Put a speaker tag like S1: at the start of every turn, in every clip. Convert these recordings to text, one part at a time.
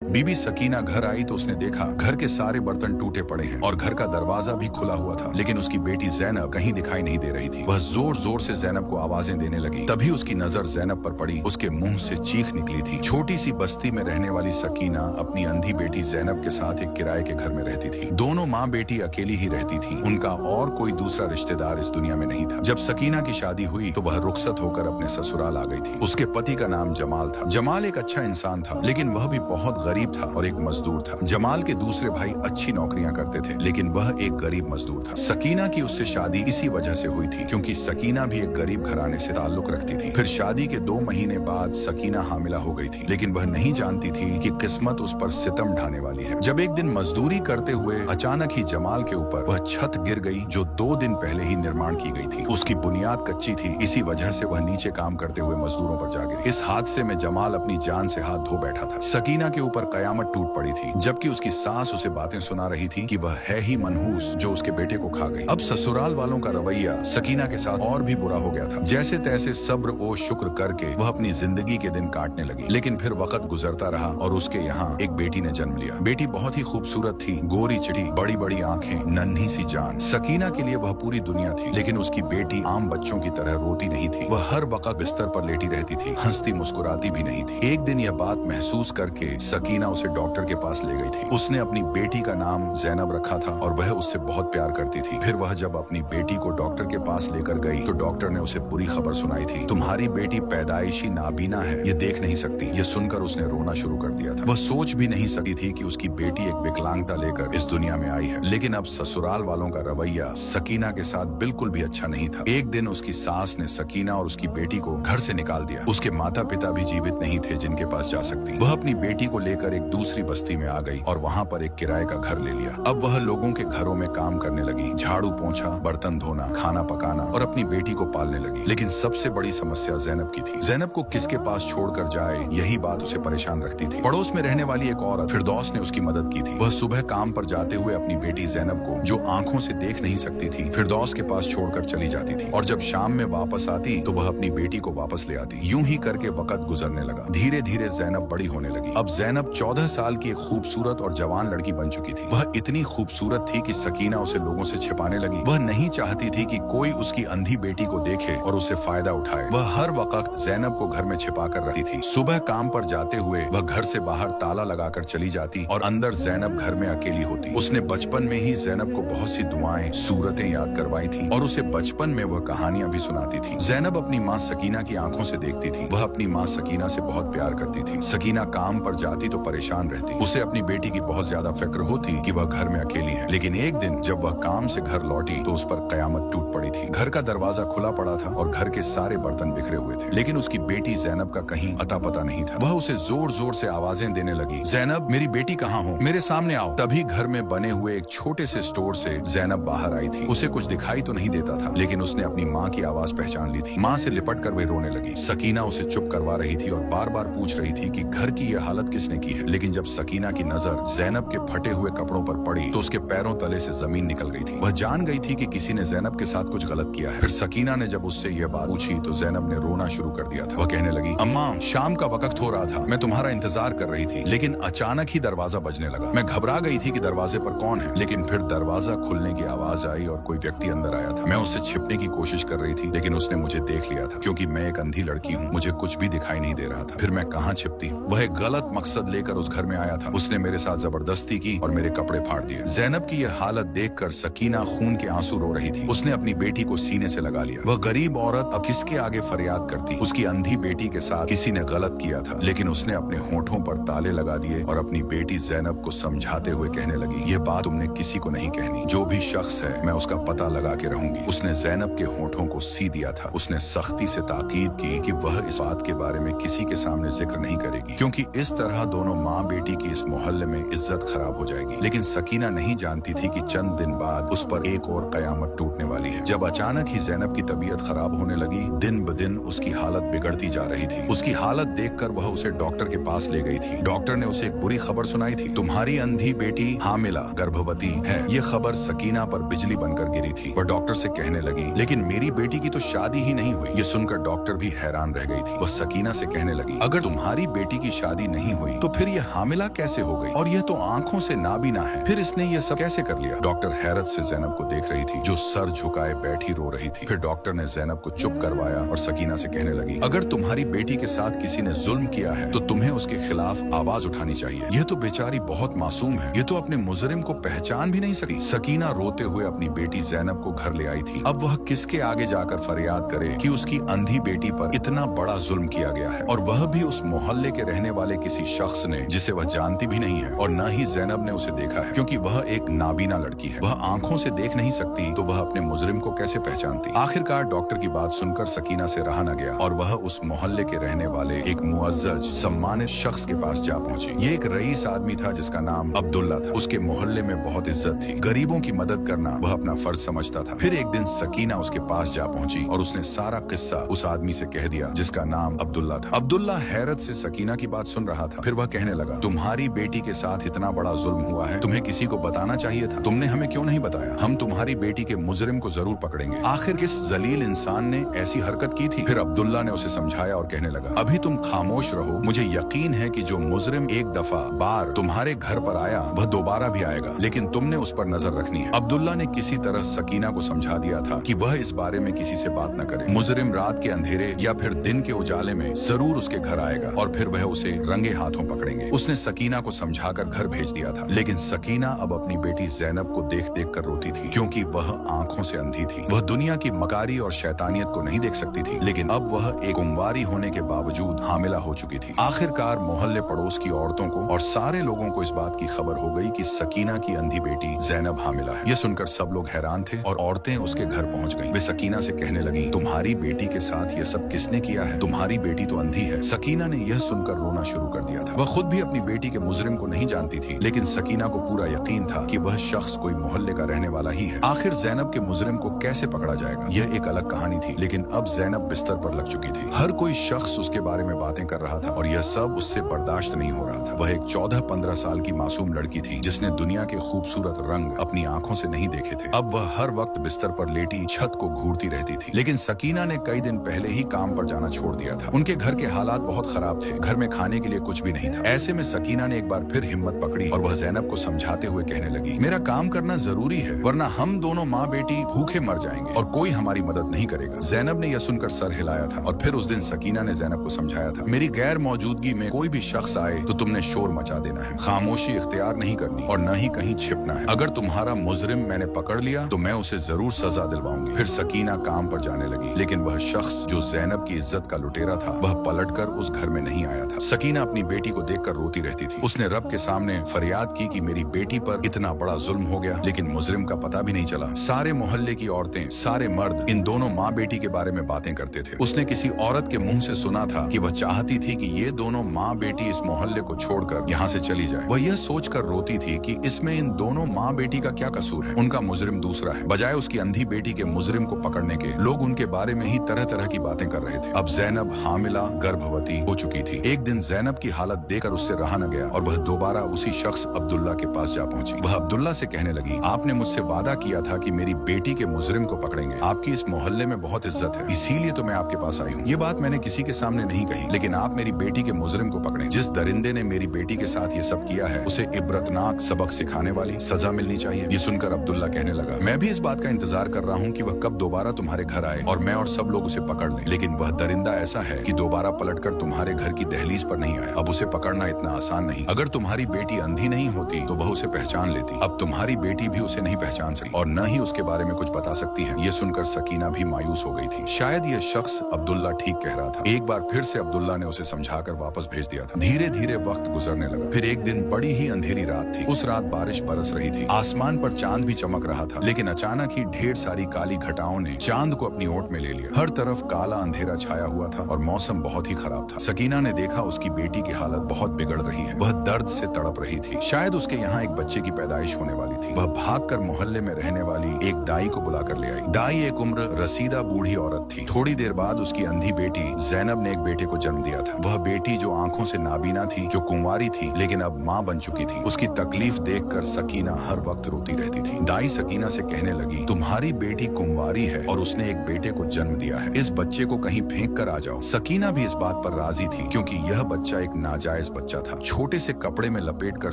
S1: बीबी सकीना घर आई तो उसने देखा घर के सारे बर्तन टूटे पड़े हैं और घर का दरवाजा भी खुला हुआ था, लेकिन उसकी बेटी जैनब कहीं दिखाई नहीं दे रही थी। वह जोर जोर से जैनब को आवाजें देने लगी। तभी उसकी नजर जैनब पर पड़ी। उसके मुंह से चीख निकली थी। छोटी सी बस्ती में रहने वाली सकीना अपनी अंधी बेटी जैनब के साथ एक किराए के घर में रहती थी। दोनों माँ बेटी अकेली ही रहती थी। उनका और कोई दूसरा रिश्तेदार इस दुनिया में नहीं था। जब सकीना की शादी हुई तो वह रुखसत होकर अपने ससुराल आ गई थी। उसके पति का नाम जमाल था। जमाल एक अच्छा इंसान था, लेकिन वह भी बहुत गरीब था और एक मजदूर था। जमाल के दूसरे भाई अच्छी नौकरियां करते थे, लेकिन वह एक गरीब मजदूर था। सकीना की उससे शादी इसी वजह से हुई थी, क्योंकि सकीना भी एक गरीब घराने से ताल्लुक रखती थी। फिर शादी के 2 महीने बाद सकीना हामिला हो गई थी, लेकिन वह नहीं जानती थी कि किस्मत उस पर सितम ढाने वाली है। जब एक दिन मजदूरी करते हुए अचानक ही जमाल के ऊपर वह छत गिर गई जो 2 दिन पहले ही निर्माण की गई थी। उसकी बुनियाद कच्ची थी, इसी वजह से वह नीचे काम करते हुए मजदूरों पर जा गिरी। इस हादसे में जमाल अपनी जान से हाथ धो बैठा था। सकीना के ऊपर कयामत टूट पड़ी थी, जबकि उसकी सास उसे बातें सुना रही थी कि वह है ही मनहूस जो उसके बेटे को खा गई। अब ससुराल वालों का रवैया सकीना के साथ और भी बुरा हो गया था। जैसे तैसे सब्र और शुक्र करके वह अपनी जिंदगी के दिन काटने लगी, लेकिन फिर वक्त गुजरता रहा और उसके यहाँ एक बेटी ने जन्म लिया। बेटी बहुत ही खूबसूरत थी, गोरी चिटी, बड़ी बड़ी आंखें, नन्ही सी जान। सकीना के लिए वह पूरी दुनिया थी, लेकिन उसकी बेटी आम बच्चों की तरह रोती नहीं थी। वह हर वक्त बिस्तर पर लेटी रहती थी, हंसती मुस्कुराती भी नहीं थी। एक दिन यह बात महसूस करके सकीना उसे डॉक्टर के पास ले गई थी। उसने अपनी बेटी का नाम जैनब रखा था और वह उससे बहुत प्यार करती थी। फिर वह जब अपनी बेटी को डॉक्टर के पास लेकर गई तो डॉक्टर ने उसे बुरी खबर सुनाई थी। तुम्हारी बेटी पैदाइशी नाबीना है, ये देख नहीं सकती। ये सुनकर उसने रोना शुरू कर दिया था। वह सोच भी नहीं सकी थी कि उसकी बेटी एक विकलांगता लेकर इस दुनिया में आई है। लेकिन अब ससुराल वालों का रवैया सकीना के साथ बिल्कुल भी अच्छा नहीं था। एक दिन उसकी सास ने सकीना और उसकी बेटी को घर से निकाल दिया। उसके माता पिता भी जीवित नहीं थे जिनके पास जा सकती। वह अपनी बेटी को लेकर एक दूसरी बस्ती में आ गई और वहाँ पर एक किराए का घर ले लिया। अब वह लोगों के घरों में काम करने लगी, झाड़ू पोंछा, बर्तन धोना, खाना पकाना और अपनी बेटी को पालने लगी। लेकिन सबसे बड़ी समस्या जैनब की थी। जैनब को किसके पास छोड़कर जाए, यही बात उसे परेशान रखती थी। पड़ोस में रहने वाली एक औरत फिरदौस ने उसकी मदद की थी। वह सुबह काम पर जाते हुए अपनी बेटी जैनब को, जो आंखों से देख नहीं सकती थी, फिरदौस के पास छोड़कर चली जाती थी और जब शाम में वापस आती तो वह अपनी बेटी को वापस ले आती। यूं ही करके वक्त गुजरने लगा। धीरे धीरे जैनब बड़ी होने लगी। अब जैनब 14 साल की एक खूबसूरत और जवान लड़की बन चुकी थी। वह इतनी खूबसूरत थी कि सकीना उसे लोगों से छिपाने लगी। वह नहीं चाहती थी कि कोई उसकी अंधी बेटी को देखे और उससे फायदा उठाए। वह हर वक्त जैनब को घर में छिपा कर रखती थी। सुबह काम पर जाते हुए वह घर से बाहर ताला लगाकर चली जाती और अंदर जैनब घर में अकेली होती। उसने बचपन में ही जैनब को बहुत सी दुआएं, सूरतें याद करवाई थी और उसे बचपन में वह कहानियां भी सुनाती थी। जैनब अपनी माँ सकीना की आंखों से देखती थी। वह अपनी माँ सकीना से बहुत प्यार करती थी। सकीना काम पर जाती तो परेशान रहती। उसे अपनी बेटी की बहुत ज्यादा फिक्र होती कि वह घर में अकेली है। लेकिन एक दिन जब वह काम से घर लौटी तो उस पर कयामत टूट पड़ी थी। घर का दरवाजा खुला पड़ा था और घर के सारे बर्तन बिखरे हुए थे, लेकिन उसकी बेटी जैनब का कहीं अता पता नहीं था। वह उसे जोर जोर से आवाजें देने लगी, जैनब मेरी बेटी कहाँ हो, मेरे सामने आओ। तभी घर में बने हुए एक छोटे से स्टोर से जैनब बाहर आई थी। उसे कुछ दिखाई तो नहीं देता था, लेकिन उसने अपनी माँ की आवाज पहचान ली थी। माँ से लिपट कर वह रोने लगी। सकीना उसे चुप करवा रही थी और बार बार पूछ रही थी कि घर की यह हालत किसने की है। लेकिन जब सकीना की नजर जैनब के फटे हुए कपड़ों पर पड़ी तो उसके पैरों तले से जमीन निकल गई थी। वह जान गई थी कि किसी ने जैनब के साथ कुछ गलत किया है। फिर सकीना ने जब उससे यह बात पूछी तो जैनब ने रोना शुरू कर दिया था। वह कहने लगी, अम्मा शाम का वक्त हो रहा था, मैं तुम्हारा इंतजार कर रही थी, लेकिन अचानक ही दरवाजा बजने लगा। मैं घबरा गई थी कि दरवाजे पर कौन है, लेकिन फिर दरवाजा खुलने की आवाज आई और कोई व्यक्ति अंदर आया था। मैं उससे छिपने की कोशिश कर रही थी, लेकिन उसने मुझे देख लिया था। क्योंकि मैं एक अंधी लड़की हूँ, मुझे कुछ भी दिखाई नहीं दे रहा था। फिर मैं कहाँ छिपती। वह एक गलत मकसद लेकर उस घर में आया था। उसने मेरे साथ जबरदस्ती की और मेरे कपड़े फाड़ दिए। जैनब की यह हालत देखकर सकीना खून के आंसू रो रही थी। उसने अपनी बेटी को सीने से लगा लिया। वह गरीब औरत अब किसके आगे फरियाद करती। उसकी अंधी बेटी के साथ किसी ने गलत किया था, लेकिन उसने अपने होठों पर ताले लगा दिए और अपनी बेटी जैनब को समझाते हुए कहने लगी, ये बात तुमने किसी को नहीं कहनी। जो भी शख्स है मैं उसका पता लगा के रहूंगी। उसने जैनब के होठों को सी दिया था। उसने सख्ती से ताकीद की कि वह इस बात के बारे में किसी के सामने जिक्र नहीं करेगी, क्योंकि इस तरह दोनों माँ बेटी की इस मोहल्ले में इज्जत खराब हो जाएगी। लेकिन सकीना नहीं जानती थी कि चंद दिन बाद उस पर एक और कयामत टूटने वाली है। जब अचानक ही जैनब की तबीयत खराब होने लगी, दिन ब दिन उसकी हालत बिगड़ती जा रही थी। उसकी हालत देखकर वह उसे डॉक्टर के पास ले गई थी। डॉक्टर ने उसे एक बुरी खबर सुनाई थी, तुम्हारी अंधी बेटी हामिला गर्भवती है। ये खबर सकीना पर बिजली बनकर गिरी थी। वह डॉक्टर से कहने लगी, लेकिन मेरी बेटी की तो शादी ही नहीं हुई। ये सुनकर डॉक्टर भी हैरान रह गई थी। वह सकीना से कहने लगी, अगर तुम्हारी बेटी की शादी नहीं हुई तो फिर ये हामिला कैसे हो गई, और यह तो आंखों से नाबीना है, फिर इसने ये सब कैसे कर लिया। डॉक्टर हैरत से जैनब को देख रही थी जो सर झुकाए बैठी रो रही थी। फिर डॉक्टर ने जैनब को चुप करवाया और सकीना से कहने लगी, अगर तुम्हारी बेटी के साथ किसी ने जुल्म किया है तो तुम्हें उसके खिलाफ आवाज उठानी चाहिए। यह तो बेचारी बहुत मासूम है, ये तो अपने मुजरिम को पहचान भी नहीं सकी। सकीना रोते हुए अपनी बेटी जैनब को घर ले आई थी। अब वह किसके आगे जाकर फरियाद करे कि उसकी अंधी बेटी पर इतना बड़ा जुल्म किया गया है, और वह भी उस मोहल्ले के रहने वाले किसी शख्स ने जिसे वह जानती भी नहीं है, और न ही जैनब ने उसे देखा है क्योंकि वह एक नाबीना लड़की है। वह आंखों से देख नहीं सकती तो वह अपने मुजरिम को कैसे पहचानती। आखिरकार डॉक्टर की बात सुनकर सकीना से रहा न गया और वह उस मोहल्ले के रहने वाले एक मुअज्जज सम्मानित शख्स के पास जा पहुंची। ये एक रईस आदमी था जिसका नाम अब्दुल्ला था। उसके मोहल्ले में बहुत इज्जत थी, गरीबों की मदद करना वह अपना फर्ज समझता था। फिर एक दिन सकीना उसके पास जा पहुंची और उसने सारा किस्सा उस आदमी से कह दिया जिसका नाम अब्दुल्ला था। अब्दुल्ला हैरत से सकीना की बात सुन रहा था। फिर वह कहने लगा, तुम्हारी बेटी के साथ इतना बड़ा जुल्म हुआ है, तुम्हें किसी को बताना चाहिए था, तुमने हमें क्यों नहीं बताया। हम तुम्हारी बेटी के मुजरिम को जरूर पकड़ेंगे। आखिर किस जलील इंसान ने ऐसी हरकत की थी। फिर अब्दुल्ला ने उसे समझाया और कहने लगा, अभी तुम खामोश रहो, मुझे यकीन है कि जो मुजरिम एक दफा बार तुम्हारे घर पर आया वह दोबारा भी आएगा, लेकिन तुमने उस पर नजर रखनी है। अब्दुल्ला ने किसी तरह सकीना को समझा दिया था कि वह इस बारे में किसी से बात न करे। मुजरिम रात के अंधेरे या फिर दिन के उजाले में जरूर उसके घर आएगा और फिर वह उसे रंगे हाथों पकड़ेंगे। उसने सकीना को समझाकर घर भेज दिया था, लेकिन सकीना अब अपनी बेटी जैनब को देख देख कर रोती थी क्योंकि वह आंखों से अंधी थी। वह दुनिया की मकारी और शैतानियत को नहीं देख सकती थी, लेकिन अब वह एक कुंवारी होने के बावजूद हामिला हो चुकी थी। आखिरकार मोहल्ले पड़ोस की औरतों को और सारे लोगों को इस बात की खबर हो गई कि सकीना की अंधी बेटी जैनब हामिला है। यह सुनकर सब लोग हैरान थे और औरतें उसके घर पहुंच गईं। वे सकीना से कहने लगी, तुम्हारी बेटी के साथ यह सब किसने किया है, तुम्हारी बेटी तो अंधी है। सकीना ने यह सुनकर रोना शुरू कर दिया था। वह खुद भी अपनी बेटी के मुजरिम को नहीं जानती थी, लेकिन सकीना को पूरा यकीन था कि वह शख्स कोई मोहल्ले का रहने वाला ही है। आखिर जैनब के मुजरिम को कैसे पकड़ा जाएगा, यह एक अलग कहानी थी, लेकिन अब जैनब बिस्तर पर लग चुकी थी। हर कोई शख्स उसके बारे में बातें कर रहा था और यह सब उससे बर्दाश्त नहीं हो रहा था। वह एक 14-15 साल की मासूम लड़की थी जिसने दुनिया के खूबसूरत रंग अपनी आंखों से नहीं देखे थे। अब वह हर वक्त बिस्तर पर लेटी छत को घूरती रहती थी। लेकिन सकीना ने कई दिन पहले ही काम पर जाना छोड़ दिया था। उनके घर के हालात बहुत खराब थे, घर में खाने के लिए कुछ भी नहीं था। ऐसे में सकीना ने एक बार फिर हिम्मत पकड़ी और वह जैनब को समझाते हुए कहने लगी, मेरा काम करना जरूरी है, वरना हम दोनों माँ बेटी भूखे मर जाएंगे और कोई हमारी मदद नहीं करेगा। जैनब ने यह सुनकर सर हिलाया था और फिर उस दिन सकीना ने जैनब को समझाया था, मेरी गैर मौजूदगी में कोई भी शख्स आए तो तुमने शोर मचा देना है, खामोशी इख्तियार नहीं करनी और न ही कहीं छिपना है। अगर तुम्हारा मुजरिम मैंने पकड़ लिया तो मैं उसे जरूर सजा दिलवाऊंगी। फिर सकीना काम पर जाने लगी, लेकिन वह शख्स जो जैनब की इज्जत का लुटेरा था वह पलटकर उस घर में नहीं आया था। सकीना अपनी बेटी को देखकर रोती रहती थी। उसने रब के सामने फरियाद की कि मेरी बेटी पर इतना बड़ा जुल्म हो गया, लेकिन मुजरिम का पता भी नहीं चला। सारे मोहल्ले की औरतें, सारे मर्द इन दोनों माँ बेटी के बारे में बातें करते थे। उसने किसी औरत के मुंह से सुना था कि वह चाहती थी कि ये दोनों माँ बेटी इस मोहल्ले को छोड़कर यहाँ से चली जाए। वह यह सोचकर रोती थी कि इसमें इन दोनों माँ बेटी का क्या कसूर है, उनका मुजरिम दूसरा है। बजाय उसकी अंधी बेटी के मुजरिम को पकड़ने के लोग उनके बारे में ही तरह तरह की बातें कर रहे थे। अब जैनब हामिला गर्भवती हो चुकी थी। एक दिन जैनब की हालत देखकर उससे रहा न गया और वह दोबारा उसी शख्स अब्दुल्ला के पास जा पहुंची। वह अब्दुल्ला से कहने लगी, आपने मुझसे वादा किया था कि मेरी बेटी के मुजरिम को पकड़ेंगे। आपकी इस मोहल्ले में बहुत इज्जत है, इसीलिए तो मैं आपके पास आई हूँ। ये बात मैंने किसी के सामने नहीं कही, लेकिन आप मेरी बेटी के मुजरिम को पकड़ें। जिस दरिंदे ने मेरी बेटी के साथ ये सब किया है उसे इबरतनाक सबक सिखाने वाली सजा मिलनी चाहिए। ये सुनकर अब्दुल्ला कहने लगा, मैं भी इस बात का इंतजार कर रहा हूँ कि वह कब दोबारा तुम्हारे घर आए और मैं और सब लोग उसे पकड़ लें, लेकिन वह दरिंदा ऐसा है कि दोबारा पलटकर तुम्हारे घर की दहलीज पर नहीं आया। अब उसे पकड़ना इतना आसान नहीं। अगर तुम्हारी बेटी अंधी नहीं होती तो वह उसे पहचान लेती। अब तुम्हारी बेटी भी उसे नहीं पहचान सकी और न ही उसके बारे में कुछ बता सकती है। ये सुनकर सकीना भी मायूस हो गई थी। शायद यह शख्स अब्दुल्ला ठीक कह रहा था। एक बार फिर से अब्दुल्ला ने उसे समझाकर वापस भेज दिया था। धीरे धीरे वक्त गुजरने लगा। फिर एक दिन बड़ी ही अंधेरी रात थी। उस रात बारिश बरस रही थी, आसमान पर चांद भी चमक रहा था, लेकिन अचानक ही ढेर सारी काली घटाओं ने चांद को अपनी ओट में ले लिया। हर तरफ काला अंधेरा छाया हुआ था और मौसम बहुत ही खराब था। सकीना ने देखा उसकी बेटी की हालत बहुत बिगड़ रही है। वह दर्द से तड़प रही थी। शायद उसके यहाँ एक बच्चे की पैदाइश होने वाली थी। वह भागकर मोहल्ले में रहने वाली एक दाई को बुलाकर ले आई। दाई एक उम्र रसीदा बूढ़ी औरत थी। थोड़ी देर बाद उसकी अंधी बेटी जैनब ने एक बेटे को जन्म दिया था। वह बेटी जो आंखों से नाबीना थी, जो कुंवारी थी, लेकिन अब माँ बन चुकी थी। उसकी तकलीफ देखकर सकीना हर वक्त रोती रहती थी। दाई सकीना से कहने लगी, तुम्हारी बेटी कुंवारी है और उसने एक बेटे को जन्म दिया है, इस बच्चे को कहीं फेंक कर आ जाओ। सकीना भी इस बात पर राजी थी क्योंकि यह बच्चा एक नाजायज नाजायज बच्चा था। छोटे से कपड़े में लपेट कर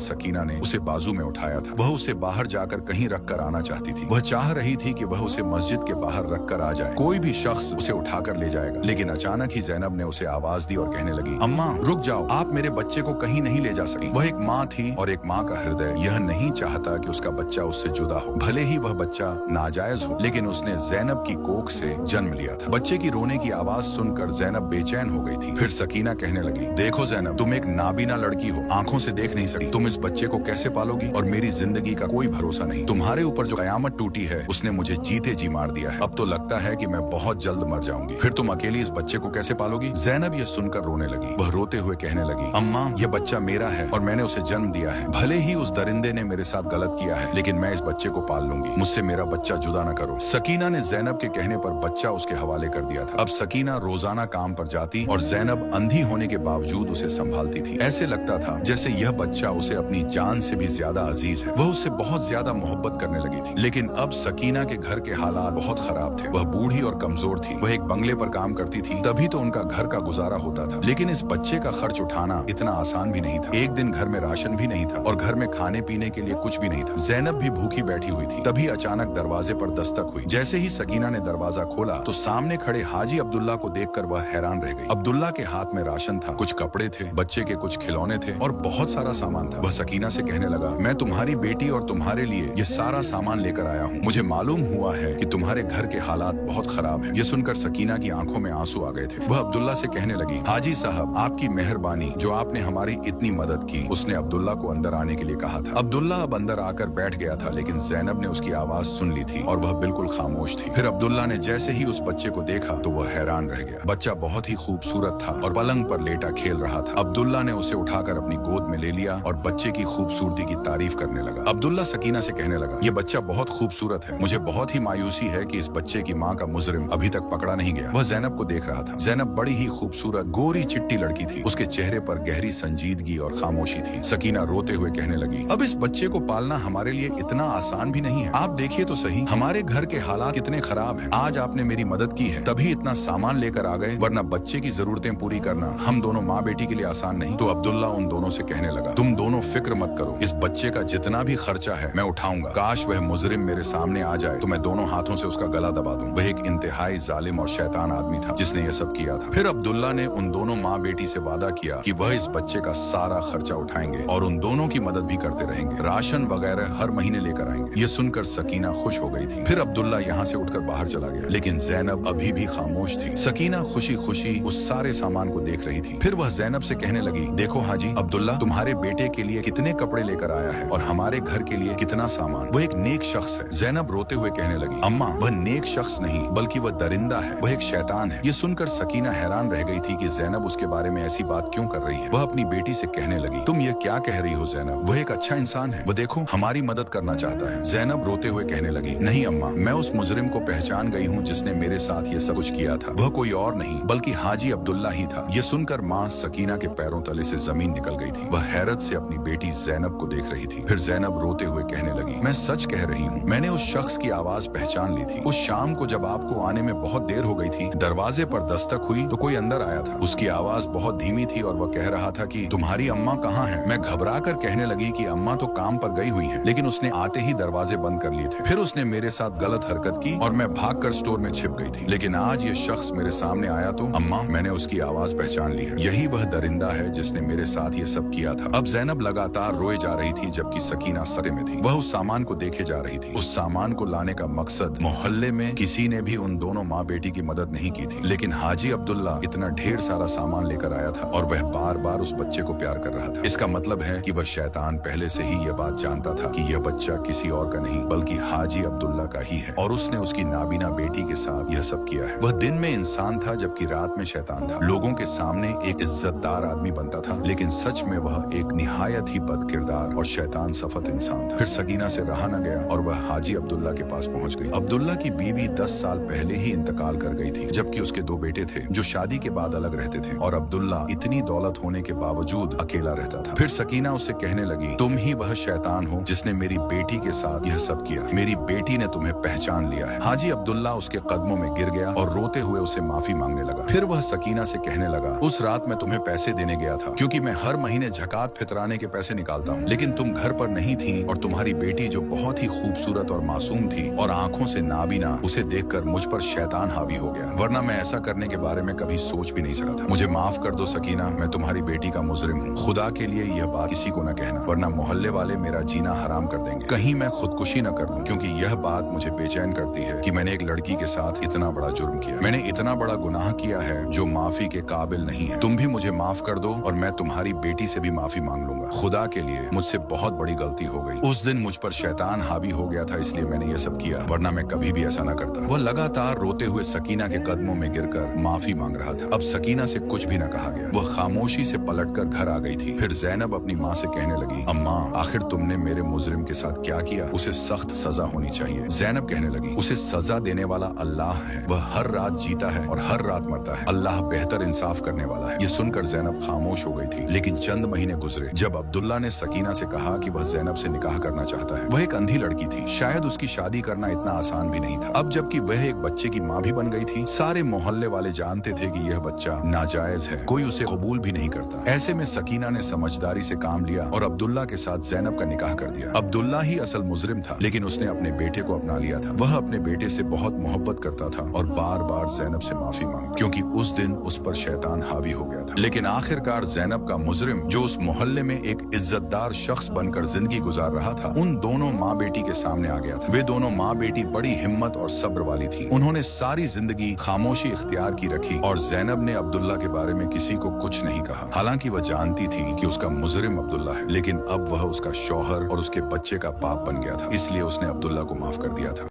S1: सकीना ने उसे बाजू में उठाया था। वह उसे बाहर जाकर कहीं रख कर आना चाहती थी। वह चाह रही थी कि वह उसे मस्जिद के बाहर रख कर आ जाए, कोई भी शख्स उसे उठाकर ले जाएगा। लेकिन अचानक ही ज़ैनब ने उसे आवाज दी और कहने लगी, अम्मा रुक जाओ, आप मेरे बच्चे को कहीं नहीं ले जा सकी। वह एक माँ थी और एक माँ का हृदय यह नहीं चाहता कि उसका बच्चा उससे जुदा हो, भले ही वह बच्चा नाजायज हो, लेकिन उसने ज़ैनब की कोख से जन्म लिया था। बच्चे की रोने की आवाज सुनकर ज़ैनब बेचैन हो गई थी। फिर सकीना कहने लगी, देखो ज़ैनब, तुम एक नाबीना लड़की हो, आंखों से देख नहीं सकती, तुम इस बच्चे को कैसे पालोगी? और मेरी जिंदगी का कोई भरोसा नहीं। तुम्हारे ऊपर जो कयामत टूटी है उसने मुझे जीते जी मार दिया है। अब तो लगता है कि मैं बहुत जल्द मर जाऊंगी। फिर तुम अकेली इस बच्चे को कैसे पालोगी? ज़ैनब यह सुनकर रोने लगी। वह रोते हुए कहने लगी, अम्मा यह बच्चा मेरा है और मैंने उसे जन्म दिया है। भले ही उस दरिंदे ने मेरे साथ गलत किया है, लेकिन मैं इस बच्चे को पाल लूंगी। मुझसे मेरा बच्चा जुदा न करो। सकीना ने ज़ैनब के कहने पर बच्चा उसके हवाले कर दिया था। अब सकीना रोजाना काम पर जाती और ज़ैनब अंधी होने के बावजूद उसे संभालती थी। ऐसे लगता था जैसे यह बच्चा उसे अपनी जान से भी ज्यादा अजीज है। वह उससे बहुत ज्यादा मोहब्बत करने लगी थी। लेकिन अब सकीना के घर के हालात बहुत खराब थे। वह बूढ़ी और कमजोर थी। वह एक बंगले पर काम करती थी, तभी तो उनका घर का गुजारा होता था। लेकिन इस बच्चे का खर्च उठाना इतना आसान भी नहीं था। एक दिन घर में राशन भी नहीं था और घर में खाने पीने के लिए कुछ भी नहीं था। ज़ैनब भी भूखी बैठी हुई थी। तभी अचानक दरवाजे पर दस्तक हुई। जैसे ही सकीना ने दरवाजा खोला तो सामने खड़े हाजी अब्दुल्ला को देखकर वह हैरान रह गई। अब्दुल्ला के हाथ में राशन था, कुछ कपड़े थे, बच्चे के कुछ खिलौने थे और बहुत सारा सामान था। वह सकीना से कहने लगा, मैं तुम्हारी बेटी और तुम्हारे लिए ये सारा सामान लेकर आया हूँ। मुझे मालूम हुआ है कि तुम्हारे घर के हालात बहुत खराब हैं। ये सुनकर सकीना की आंखों में आंसू आ गए थे। वह अब्दुल्ला से कहने लगी, हाजी साहब, आपकी मेहरबानी, जो आपने हमारी इतनी मदद की। उसने अब्दुल्ला को अंदर आने के लिए कहा था। अब्दुल्ला अब अंदर आकर बैठ गया था, लेकिन ज़ैनब ने उसकी आवाज सुन ली थी और वह बिल्कुल खामोश थी। फिर अब्दुल्ला ने जैसे ही उस बच्चे को देखा तो वह हैरान रह गया। बच्चा बहुत ही खूबसूरत था और पलंग पर लेटा खेल रहा था। अब्दुल्ला ने उसे उठाकर अपनी गोद में ले लिया और बच्चे की खूबसूरती की तारीफ करने लगा। अब्दुल्ला सकीना से कहने लगा, ये बच्चा बहुत खूबसूरत है। मुझे बहुत ही मायूसी है कि इस बच्चे की माँ का मुजरिम अभी तक पकड़ा नहीं गया। वह ज़ैनब को देख रहा था। ज़ैनब बड़ी ही खूबसूरत गोरी चिट्टी लड़की थी। उसके चेहरे पर गहरी संजीदगी और खामोशी थी। सकीना रोते हुए कहने लगी, अब इस बच्चे को पालना हमारे लिए इतना आसान भी नहीं है। आप देखिए तो सही, हमारे घर के हालात कितने खराब हैं। आज आपने मेरी मदद की है, तभी इतना सामान लेकर आ गए, वरना बच्चे की जरूरतें पूरी करना हम दोनों माँ बेटी के लिए आसान नहीं। तो अब्दुल्ला उन दोनों से कहने लगा, तुम दोनों फिक्र मत करो, इस बच्चे का जितना भी खर्चा है मैं उठाऊंगा। काश वह मुजरिम मेरे सामने आ जाए तो मैं दोनों हाथों से उसका गला दबा दूं। वह एक इंतहाई जालिम और शैतान आदमी था जिसने यह सब किया था। फिर अब्दुल्ला ने उन दोनों माँ बेटी से वादा किया कि वह इस बच्चे का सारा खर्चा उठाएंगे और उन दोनों की मदद भी करते रहेंगे। राशन वगैरह हर महीने लेकर आएंगे। ये सुनकर सकीना खुश हो गई थी। फिर अब्दुल्ला यहाँ से उठकर बाहर चला गया, लेकिन ज़ैनब अभी भी खामोश थी। सकीना खुशी खुशी उस सारे सामान को देख रही थी। फिर वह ज़ैनब से कहने लगी, देखो हाजी, अब्दुल्ला तुम्हारे बेटे के लिए कितने कपड़े लेकर आया है और हमारे घर के लिए कितना सामान। वह एक नेक शख्स है। ज़ैनब रोते हुए कहने लगी, अम्मा वह नेक शख्स नहीं बल्कि वह दरिंदा है, वह एक शैतान है। ये सुनकर सकीना हैरान रह गई थी कि ज़ैनब उसके बारे में ऐसी बात क्यों कर रही है। वह अपनी बेटी से कहने लगी, तुम ये क्या कह रही हो ज़ैनब, वह एक अच्छा इंसान है, वह देखो हमारी मदद करना चाहता है। ज़ैनब रोते हुए कहने लगी, नहीं अम्मा, मैं उस मुजरिम को पहचान गई हूँ जिसने मेरे साथ ये सब कुछ किया था। वह कोई और नहीं बल्कि हाजी अब्दुल्ला ही था। ये सुनकर माँ सकीना के पैरों तले से जमीन निकल गई थी। वह हैरत से अपनी बेटी ज़ैनब को देख रही थी। फिर ज़ैनब रोते हुए कहने लगी, मैं सच कह रही हूँ, मैंने उस शख्स की आवाज पहचान ली थी। उस शाम को जब आपको आने में बहुत देर हो गई थी, दरवाजे पर दस्तक हुई तो कोई अंदर आया था। उसकी आवाज बहुत धीमी थी और वह कह रहा था कि तुम्हारी अम्मा कहाँ है। मैं घबरा कर कहने लगी कि अम्मा तो काम पर गई हुई है, लेकिन उसने आते ही दरवाजे बंद कर लिए थे। फिर उसने मेरे साथ गलत हरकत की और मैं भागकर स्टोर में छिप गई थी। लेकिन आज ये शख्स मेरे सामने आया तो अम्मा, मैंने उसकी आवाज पहचान ली है। यही वह दरिंदा है जिसने मेरे साथ ये सब किया था। अब ज़ैनब लगातार रोए जा रही थी जबकि सकीना सदमे में थी। वह उस सामान को देखे जा रही थी। उस सामान को लाने का मकसद, मोहल्ले में किसी ने भी उन दोनों माँ बेटी की मदद नहीं की थी, लेकिन हाजी अब्दुल्ला इतना ढेर सारा सामान लेकर आया था और वह बार बार उस बच्चे को प्यार कर रहा था। इसका मतलब है कि वह शैतान पहले से ही यह बात जानता था कि यह बच्चा किसी और का नहीं बल्कि हाजी अब्दुल्ला का ही है और उसने उसकी नाबीना बेटी के साथ यह सब किया है। वह दिन में इंसान था जबकि रात में शैतान था। लोगों के सामने एक इज्जतदार आदमी बनता था, लेकिन सच में वह एक निहायत ही बद किरदार और शैतान सफत इंसान था। फिर सकीना से रहा न गया और वह हाजी अब्दुल्ला के पास पहुंच गई। अब्दुल्ला की बीवी 10 साल पहले ही इंतकाल कर गई थी, जबकि उसके 2 बेटे थे जो शादी के बाद अलग रहते थे और अब्दुल्ला इतनी दौलत होने के बावजूद अकेला रहता था। फिर सकीना उससे कहने लगी, तुम ही वह शैतान हो जिसने मेरी बेटी के साथ यह सब किया। मेरी बेटी ने तुम्हें पहचान लिया है। हाजी अब्दुल्ला उसके कदमों में गिर गया और रोते हुए उसे माफी मांगने लगा। फिर वह सकीना से कहने लगा, उस रात मैं तुम्हें पैसे देने गया गया था क्योंकि मैं हर महीने ज़कात फितराने के पैसे निकालता हूँ, लेकिन तुम घर पर नहीं थी और तुम्हारी बेटी जो बहुत ही खूबसूरत और मासूम थी और आंखों से नाबीना, उसे देखकर मुझ पर शैतान हावी हो गया, वरना मैं ऐसा करने के बारे में कभी सोच भी नहीं सका था। मुझे माफ कर दो सकीना, मैं तुम्हारी बेटी का मुजरिम हूँ। खुदा के लिए यह बात किसी को न कहना, वरना मोहल्ले वाले मेरा जीना हराम कर देंगे। कहीं मैं खुदकुशी न कर लूं, क्योंकि यह बात मुझे बेचैन करती है कि मैंने एक लड़की के साथ इतना बड़ा जुर्म किया। मैंने इतना बड़ा गुनाह किया है जो माफी के काबिल नहीं है। तुम भी मुझे माफ कर दो और मैं तुम्हारी बेटी से भी माफी मांग लूंगा। खुदा के लिए मुझसे बहुत बड़ी गलती हो गई। उस दिन मुझ पर शैतान हावी हो गया था, इसलिए मैंने ये सब किया, वरना मैं कभी भी ऐसा न करता। वह लगातार रोते हुए सकीना के कदमों में गिरकर माफी मांग रहा था। अब सकीना से कुछ भी न कहा गया। वह खामोशी से पलटकर घर आ गई थी। फिर ज़ैनब अपनी माँ से कहने लगी, अम्मा, आखिर तुमने मेरे मुजरिम के साथ क्या किया? उसे सख्त सजा होनी चाहिए। ज़ैनब कहने लगी, उसे सजा देने वाला अल्लाह है। वह हर रात जीता है और हर रात मरता है। अल्लाह बेहतर इंसाफ करने वाला है। ये सुनकर ज़ैनब खामोश हो गई थी। लेकिन चंद महीने गुजरे जब अब्दुल्ला ने सकीना से कहा कि वह ज़ैनब से निकाह करना चाहता है। वह एक अंधी लड़की थी, शायद उसकी शादी करना इतना आसान भी नहीं था। अब जबकि वह एक बच्चे की माँ भी बन गई थी, सारे मोहल्ले वाले जानते थे कि यह बच्चा नाजायज है, कोई उसे कबूल भी नहीं करता। ऐसे में सकीना ने समझदारी से काम लिया और अब्दुल्ला के साथ ज़ैनब का निकाह कर दिया। अब्दुल्ला ही असल मुजरिम था, लेकिन उसने अपने बेटे को अपना लिया था। वह अपने बेटे से बहुत मोहब्बत करता था और बार बार ज़ैनब से माफी मांगता, क्योंकि उस दिन उस पर शैतान हावी हो गया था। लेकिन आखिरकार ज़ैनब का मुजरिम, जो उस मोहल्ले में एक इज्जतदार शख्स बनकर जिंदगी गुजार रहा था, उन दोनों माँ बेटी के सामने आ गया था। वे दोनों माँ बेटी बड़ी हिम्मत और सब्र वाली थी। उन्होंने सारी जिंदगी खामोशी इख्तियार की रखी और ज़ैनब ने अब्दुल्ला के बारे में किसी को कुछ नहीं कहा। हालांकि वह जानती थी कि उसका मुजरिम अब्दुल्ला है, लेकिन अब वह उसका शौहर और उसके बच्चे का बाप बन गया था, इसलिए उसने अब्दुल्ला को माफ कर दिया था।